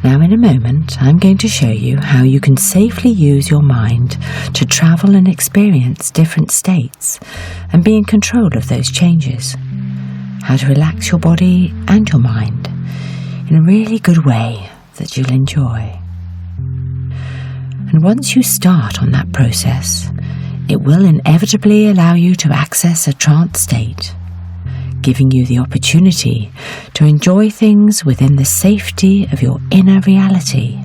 Now in a moment, I'm going to show you how you can safely use your mind to travel and experience different states and be in control of those changes. How to relax your body and your mind in a really good way that you'll enjoy. And once you start on that process, it will inevitably allow you to access a trance state, giving you the opportunity to enjoy things within the safety of your inner reality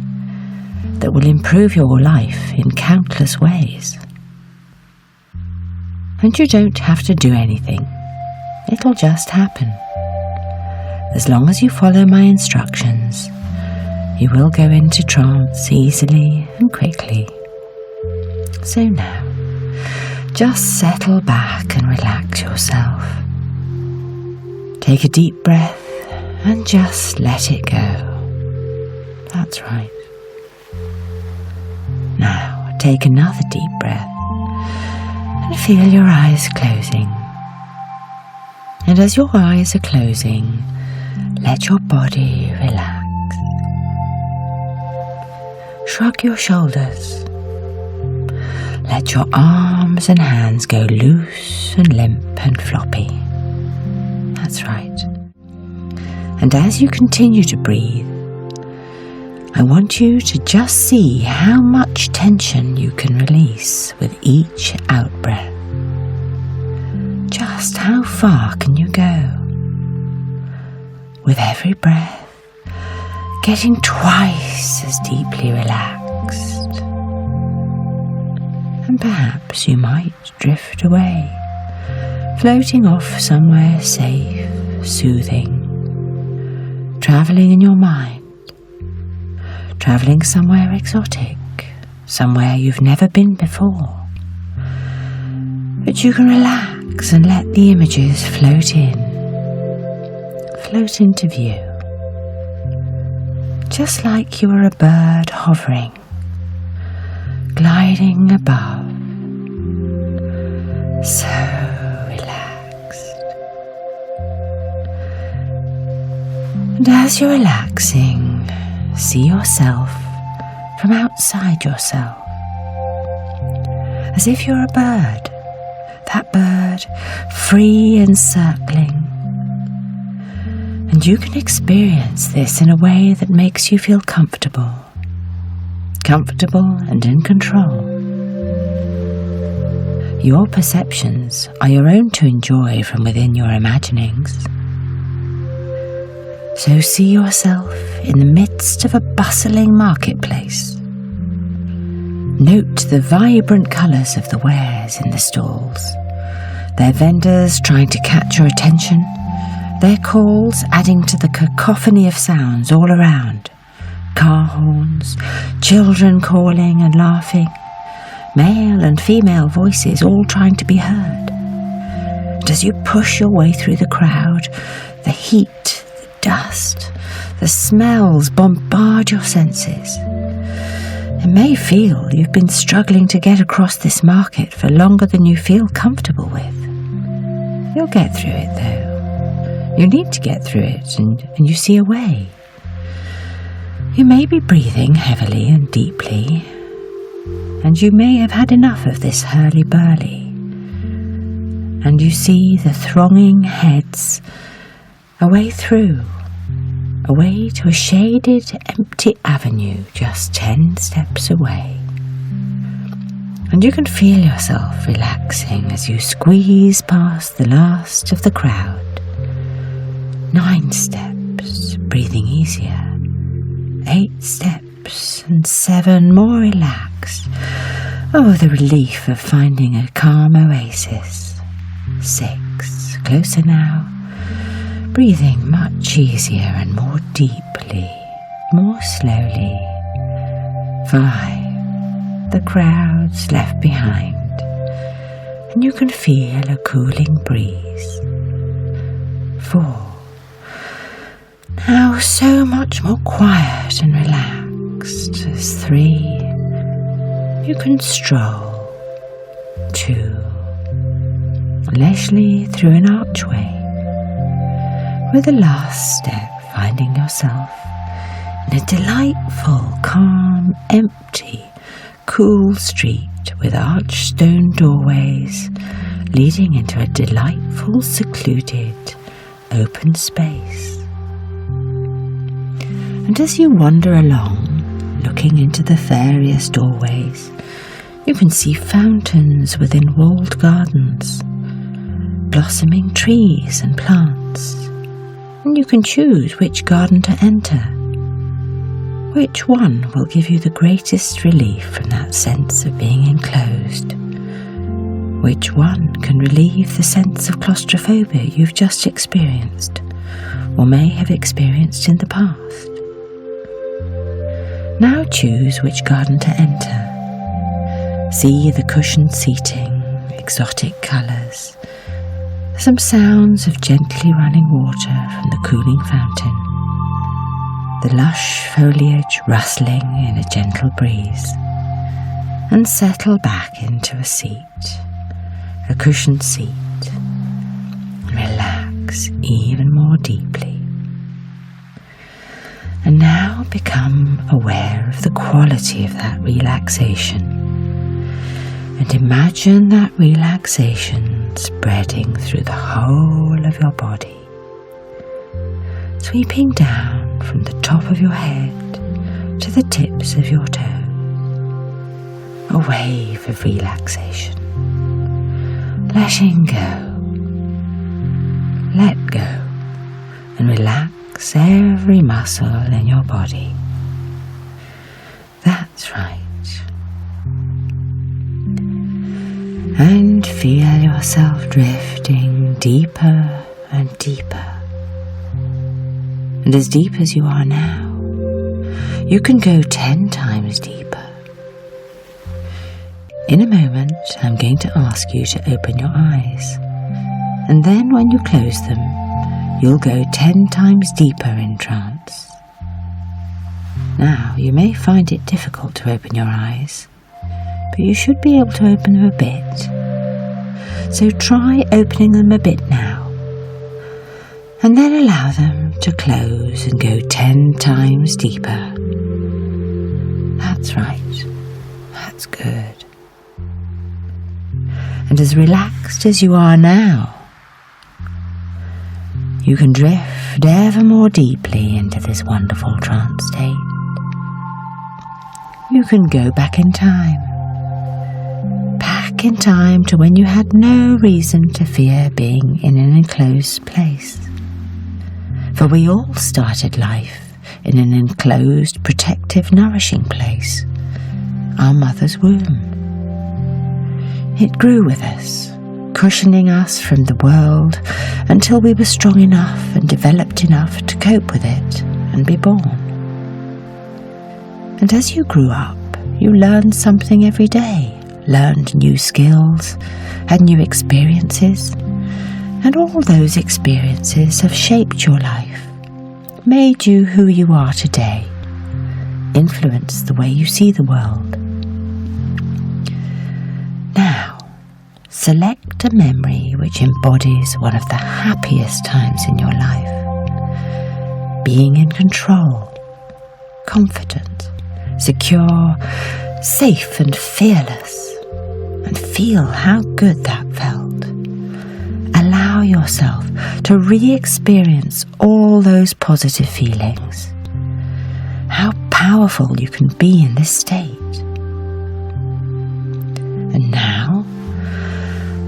that will improve your life in countless ways. And you don't have to do anything. It'll just happen. As long as you follow my instructions, you will go into trance easily and quickly. So now, just settle back and relax yourself. Take a deep breath and just let it go. That's right. Now take another deep breath and feel your eyes closing. And as your eyes are closing, let your body relax. Shrug your shoulders. Let your arms and hands go loose and limp and floppy. That's right. And as you continue to breathe, I want you to just see how much tension you can release with each out-breath. Just how far can you go? With every breath, getting twice as deeply relaxed. And perhaps you might drift away, floating off somewhere safe, soothing, travelling in your mind, travelling somewhere exotic, somewhere you've never been before. But you can relax and let the images float into view, just like you were a bird hovering, gliding above, so relaxed. And as you're relaxing, see yourself from outside yourself, as if you're a bird, that bird free and circling. And you can experience this in a way that makes you feel comfortable and in control. Your perceptions are your own to enjoy from within your imaginings. So see yourself in the midst of a bustling marketplace. Note the vibrant colours of the wares in the stalls, their vendors trying to catch your attention, their calls adding to the cacophony of sounds all around. Car horns, children calling and laughing, male and female voices all trying to be heard. And as you push your way through the crowd, the heat, the dust, the smells bombard your senses. It may feel you've been struggling to get across this market for longer than you feel comfortable with. You'll get through it though. You need to get through it, and you see a way. You may be breathing heavily and deeply, and you may have had enough of this hurly-burly, and you see the thronging heads a way through, away to a shaded, empty avenue just 10 steps away. And you can feel yourself relaxing as you squeeze past the last of the crowd. 9 steps, breathing easier. 8 steps and 7 more relaxed. Oh, the relief of finding a calm oasis. 6, closer now. Breathing much easier and more deeply, more slowly. 5, the crowd's left behind, and you can feel a cooling breeze. 4, now so much more quiet and relaxed. As 3, you can stroll. 2, leisurely through an archway, with the last step finding yourself in a delightful, calm, empty, cool street with arched stone doorways leading into a delightful, secluded, open space. And as you wander along, looking into the various doorways, you can see fountains within walled gardens, blossoming trees and plants, and you can choose which garden to enter. Which one will give you the greatest relief from that sense of being enclosed? Which one can relieve the sense of claustrophobia you've just experienced, or may have experienced in the past? Now choose which garden to enter. See the cushioned seating, exotic colours, some sounds of gently running water from the cooling fountain, the lush foliage rustling in a gentle breeze, and settle back into a seat, a cushioned seat, and relax even more deeply. And now become aware of the quality of that relaxation, and imagine that relaxation spreading through the whole of your body, sweeping down from the top of your head to the tips of your toes. A wave of relaxation. Letting go. Let go and relax every muscle in your body. That's right. And feel yourself drifting deeper and deeper. And as deep as you are now, you can go 10 times deeper. In a moment, I'm going to ask you to open your eyes. And then when you close them, you'll go 10 times deeper in trance. Now, you may find it difficult to open your eyes, but you should be able to open them a bit. So try opening them a bit now, and then allow them to close and go 10 times deeper. That's right. That's good. And as relaxed as you are now, you can drift ever more deeply into this wonderful trance state. You can go back in time to when you had no reason to fear being in an enclosed place. For we all started life in an enclosed, protective, nourishing place, our mother's womb. It grew with us, cushioning us from the world until we were strong enough and developed enough to cope with it and be born. And as you grew up, you learned something every day, learned new skills, had new experiences, and all those experiences have shaped your life, made you who you are today, influenced the way you see the world. Now, select a memory which embodies one of the happiest times in your life. Being in control, confident, secure, safe and fearless. And feel how good that felt. Allow yourself to re-experience all those positive feelings. How powerful you can be in this state. And now,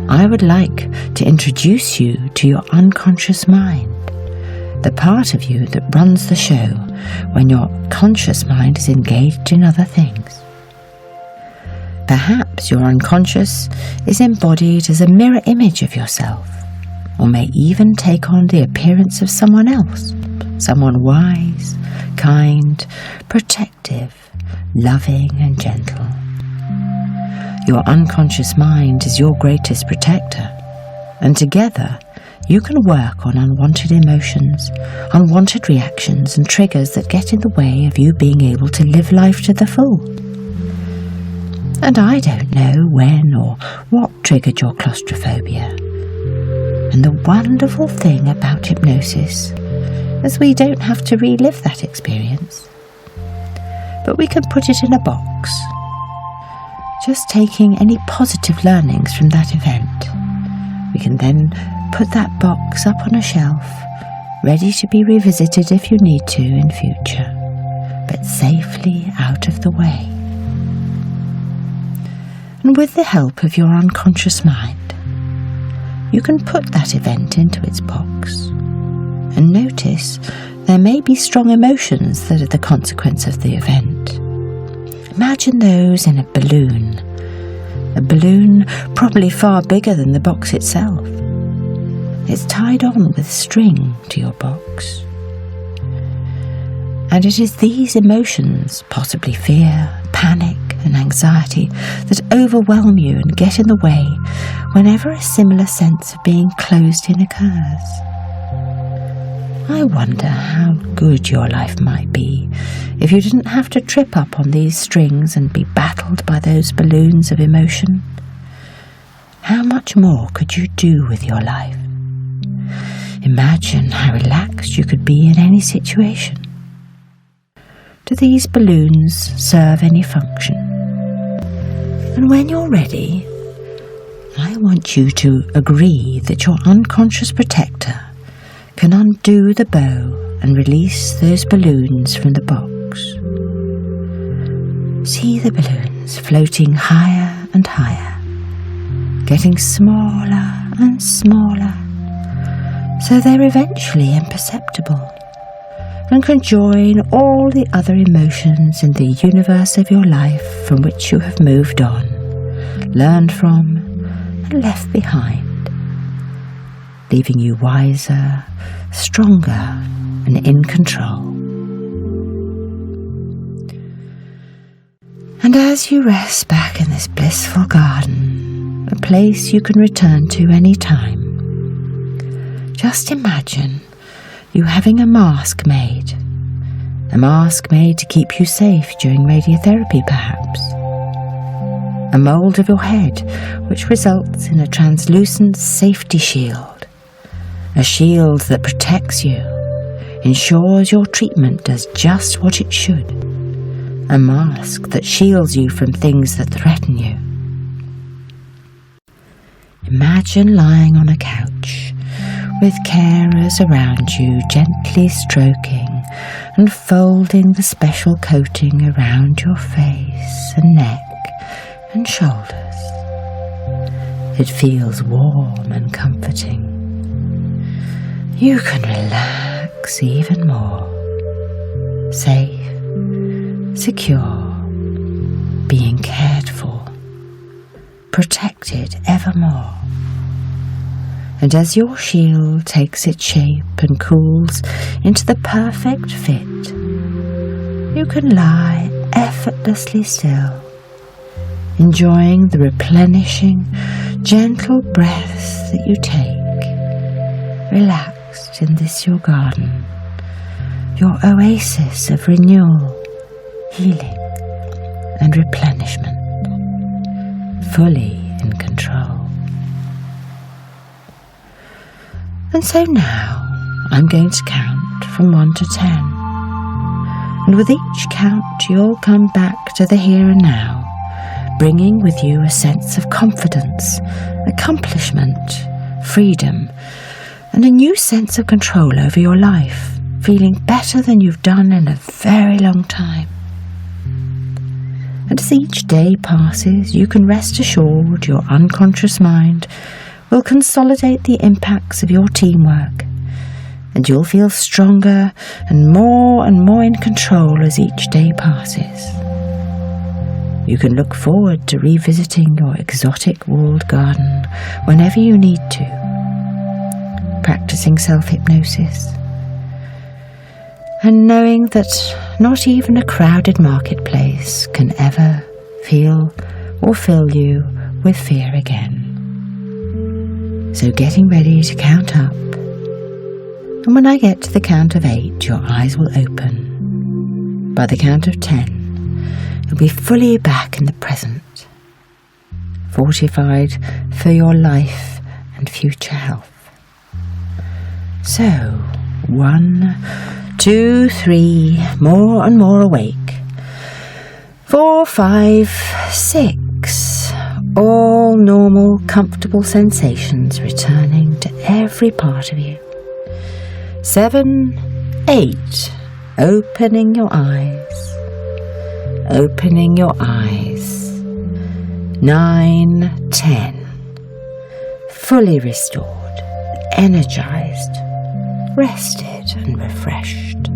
I would like to introduce you to your unconscious mind, the part of you that runs the show when your conscious mind is engaged in other things. Perhaps your unconscious is embodied as a mirror image of yourself, or may even take on the appearance of someone else, someone wise, kind, protective, loving and gentle. Your unconscious mind is your greatest protector, and together you can work on unwanted emotions, unwanted reactions and triggers that get in the way of you being able to live life to the full. And I don't know when or what triggered your claustrophobia. And the wonderful thing about hypnosis is we don't have to relive that experience. but we can put it in a box. Just taking any positive learnings from that event. We can then put that box up on a shelf, ready to be revisited if you need to in future, but safely out of the way. And with the help of your unconscious mind, you can put that event into its box and notice there may be strong emotions that are the consequence of the event. Imagine those in a balloon probably far bigger than the box itself. It's tied on with string to your box. And it is these emotions, possibly fear, panic and anxiety, that overwhelm you and get in the way whenever a similar sense of being closed in occurs. I wonder how good your life might be if you didn't have to trip up on these strings and be battled by those balloons of emotion. How much more could you do with your life? Imagine how relaxed you could be in any situation. Do these balloons serve any function? And when you're ready, I want you to agree that your unconscious protector can undo the bow and release those balloons from the box. See the balloons floating higher and higher, getting smaller and smaller, so they're eventually imperceptible and can join all the other emotions in the universe of your life from which you have moved on, learned from, and left behind, leaving you wiser, stronger, and in control. And as you rest back in this blissful garden, a place you can return to any time, just imagine you having a mask made to keep you safe during radiotherapy perhaps. A mould of your head which results in a translucent safety shield, a shield that protects you, ensures your treatment does just what it should, a mask that shields you from things that threaten you. Imagine lying on a couch with carers around you gently stroking and folding the special coating around your face and neck and shoulders. It feels warm and comforting. You can relax even more, safe, secure, being cared for, protected evermore. And as your shield takes its shape and cools into the perfect fit, you can lie effortlessly still, enjoying the replenishing, gentle breaths that you take, relaxed in this your garden, your oasis of renewal, healing, and replenishment, fully in control. And so now I'm going to count from 1 to 10. And with each count you'll come back to the here and now, bringing with you a sense of confidence, accomplishment, freedom, and a new sense of control over your life, feeling better than you've done in a very long time. And as each day passes, you can rest assured your unconscious mind will consolidate the impacts of your teamwork, and you'll feel stronger and more in control as each day passes. You can look forward to revisiting your exotic walled garden whenever you need to, practicing self-hypnosis, and knowing that not even a crowded marketplace can ever feel or fill you with fear again. So getting ready to count up, and when I get to the count of 8, your eyes will open. By the count of 10, you'll be fully back in the present, fortified for your life and future health. So, 1, 2, 3, more and more awake, 4, 5, 6. All normal, comfortable sensations returning to every part of you. 7, 8. Opening your eyes. Opening your eyes. 9, 10. Fully restored, energized, rested and refreshed.